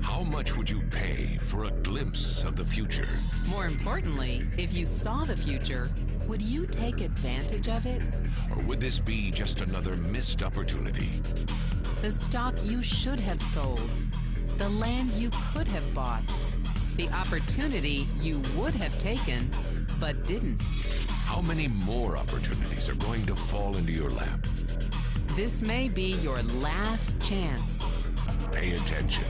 How much would you pay for a glimpse of the future? More importantly, if you saw the future, would you take advantage of it? Or would this be just another missed opportunity? The stock you should have sold, the land you could have bought, the opportunity you would have taken but didn't. How many more opportunities are going to fall into your lap? This may be your last chance. Pay attention.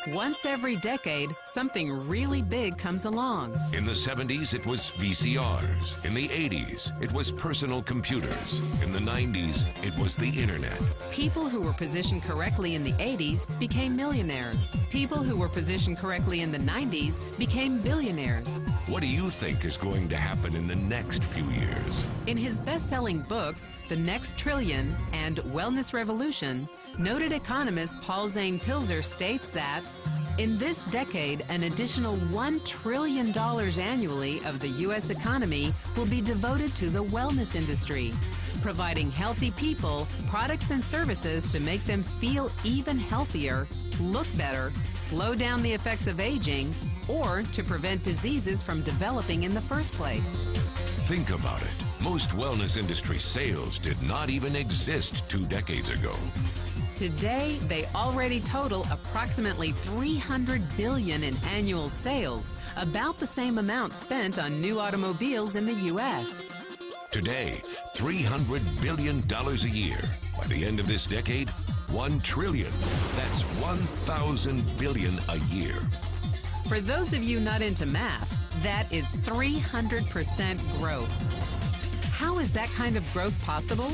Once every decade, something really big comes along. In the 70s, it was VCRs. In the 80s, it was personal computers. In the 90s, it was the internet. People who were positioned correctly in the 80s became millionaires. People who were positioned correctly in the 90s became billionaires. What do you think is going to happen in the next few years? In his best-selling books, The Next Trillion and Wellness Revolution, noted economist Zane Pilzer states that in this decade, an additional $1 trillion annually of the U.S. economy will be devoted to the wellness industry, providing healthy people products and services to make them feel even healthier, look better, slow down the effects of aging, or to prevent diseases from developing in the first place. Think about it. Most wellness industry sales did not even exist 2 decades ago. Today, they already total approximately $300 billion in annual sales, about the same amount spent on new automobiles in the U.S. Today, $300 billion a year. By the end of this decade, $1 trillion. That's 1,000 billion a year. For those of you not into math, that is 300% growth. How is that kind of growth possible?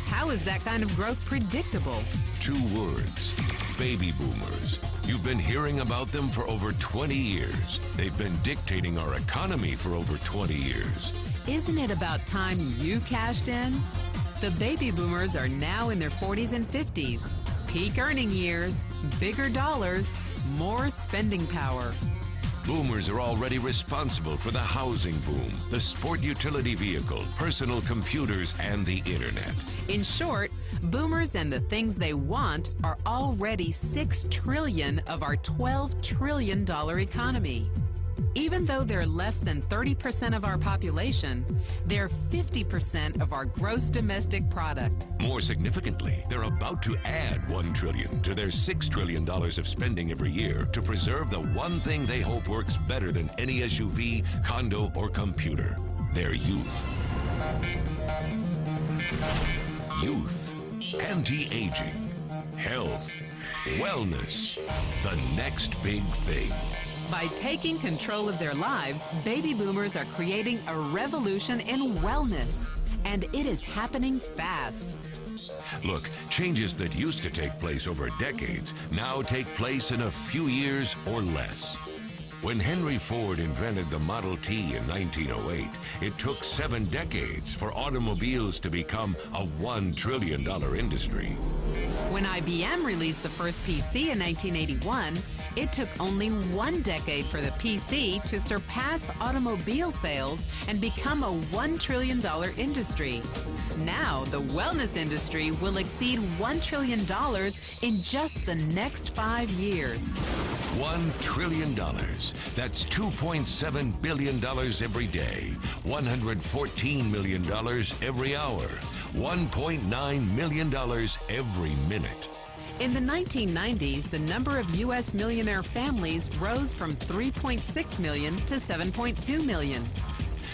How is that kind of growth predictable? 2 words: baby boomers. You've been hearing about them for over 20 years. They've been dictating our economy for over 20 years. Isn't it about time you cashed in? The baby boomers are now in their 40s and 50s. Peak earning years, bigger dollars, more spending power. Boomers are already responsible for the housing boom, the sport utility vehicle, personal computers, and the internet. In short, boomers and the things they want are already $6 trillion of our $12 trillion economy. Even though they're less than 30% of our population, they're 50% of our gross domestic product. More significantly, they're about to add $1 trillion to their $6 trillion of spending every year to preserve the one thing they hope works better than any SUV, condo, or computer: their youth. Youth, anti-aging, health, wellness, the next big thing. By taking control of their lives, baby boomers are creating a revolution in wellness, and it is happening fast. Look, changes that used to take place over decades now take place in a few years or less. When Henry Ford invented the Model T in 1908, it took 7 decades for automobiles to become a $1 trillion industry. When IBM released the first PC in 1981, it took only 1 decade for the PC to surpass automobile sales and become a $1 trillion industry. Now, the wellness industry will exceed $1 trillion in just the next 5 years. $1 trillion. That's $2.7 billion every day, $114 million every hour, $1.9 million every minute. In the 1990s, the number of U.S. millionaire families rose from 3.6 million to 7.2 million.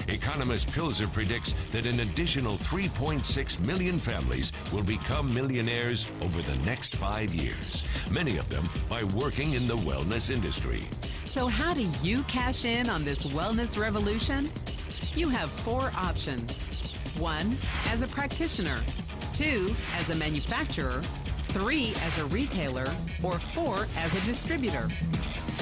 Economist Pilzer predicts that an additional 3.6 million families will become millionaires over the next 5 years, many of them by working in the wellness industry. So how do you cash in on this wellness revolution? You have 4 options. 1, as a practitioner. 2, as a manufacturer. 3, as a retailer. Or 4, as a distributor.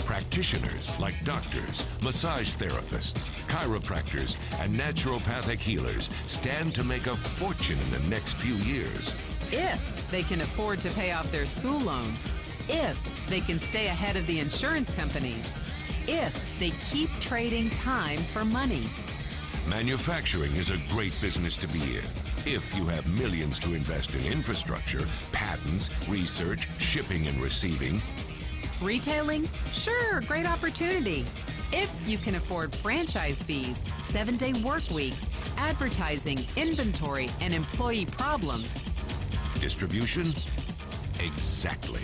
Practitioners like doctors, massage therapists, chiropractors, and naturopathic healers stand to make a fortune in the next few years. If they can afford to pay off their school loans. If they can stay ahead of the insurance companies. If they keep trading time for money. Manufacturing is a great business to be in if you have millions to invest in infrastructure, patents, research, shipping and receiving. Retailing? Sure, great opportunity. If you can afford franchise fees, 7-day work weeks, advertising, inventory, and employee problems. Distribution? Exactly.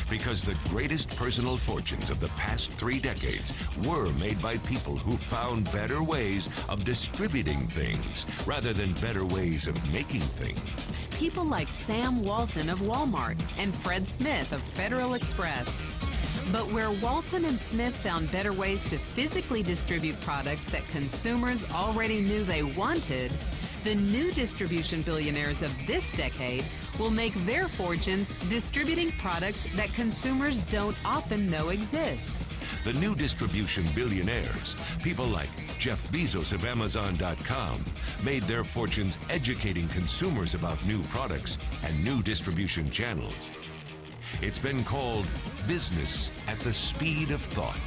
Because the greatest personal fortunes of the past 3 decades were made by people who found better ways of distributing things rather than better ways of making things. People like Sam Walton of Walmart and Fred Smith of Federal Express. But where Walton and Smith found better ways to physically distribute products that consumers already knew they wanted, the new distribution billionaires of this decade will make their fortunes distributing products that consumers don't often know exist. The new distribution billionaires, people like Jeff Bezos of Amazon.com, made their fortunes educating consumers about new products and new distribution channels. It's been called business at the speed of thought.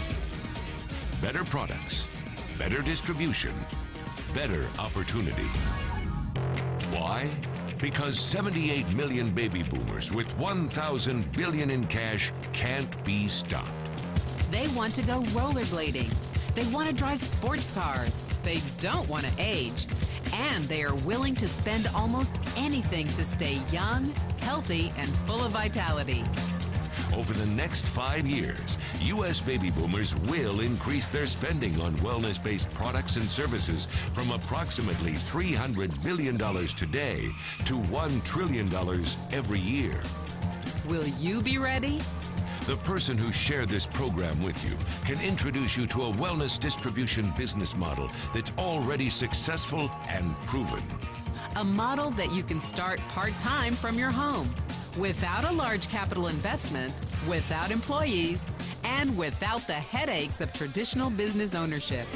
Better products, better distribution, better opportunity. Why? Because 78 million baby boomers with 1,000 billion in cash can't be stopped. They want to go rollerblading. They want to drive sports cars. They don't want to age. And they are willing to spend almost anything to stay young, healthy, and full of vitality. Over the next 5 years, U.S. baby boomers will increase their spending on wellness-based products and services from approximately $300 billion today to $1 trillion every year. Will you be ready? The person who shared this program with you can introduce you to a wellness distribution business model that's already successful and proven. A model that you can start part-time from your home, without a large capital investment, without employees, and without the headaches of traditional business ownership.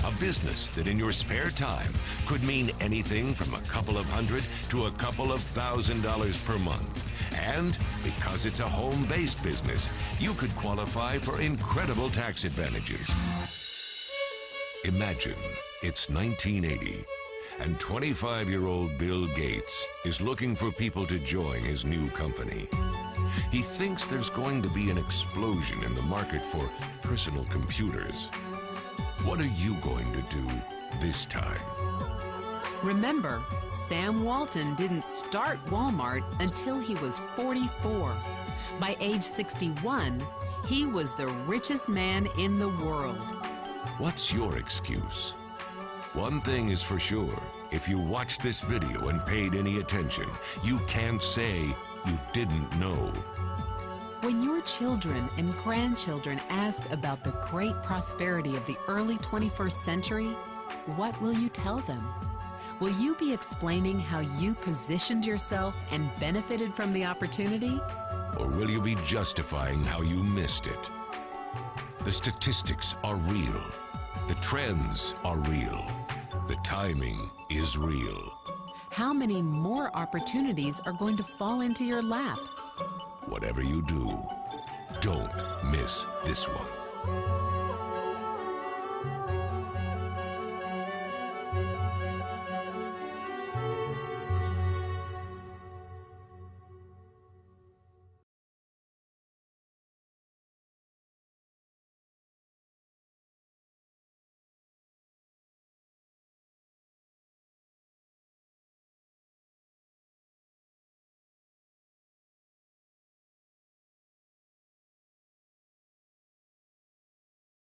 A business that in your spare time could mean anything from a couple of hundred to a couple of $1,000s per month. And because it's a home-based business, you could qualify for incredible tax advantages. Imagine it's 1980. And 25-year-old Bill Gates is looking for people to join his new company. He thinks there's going to be an explosion in the market for personal computers. What are you going to do this time? Remember, Sam Walton didn't start Walmart until he was 44. By age 61, he was the richest man in the world. What's your excuse? One thing is for sure, if you watched this video and paid any attention, you can't say you didn't know. When your children and grandchildren ask about the great prosperity of the early 21st century, what will you tell them? Will you be explaining how you positioned yourself and benefited from the opportunity? Or will you be justifying how you missed it? The statistics are real. The trends are real. The timing is real. How many more opportunities are going to fall into your lap? Whatever you do, don't miss this one.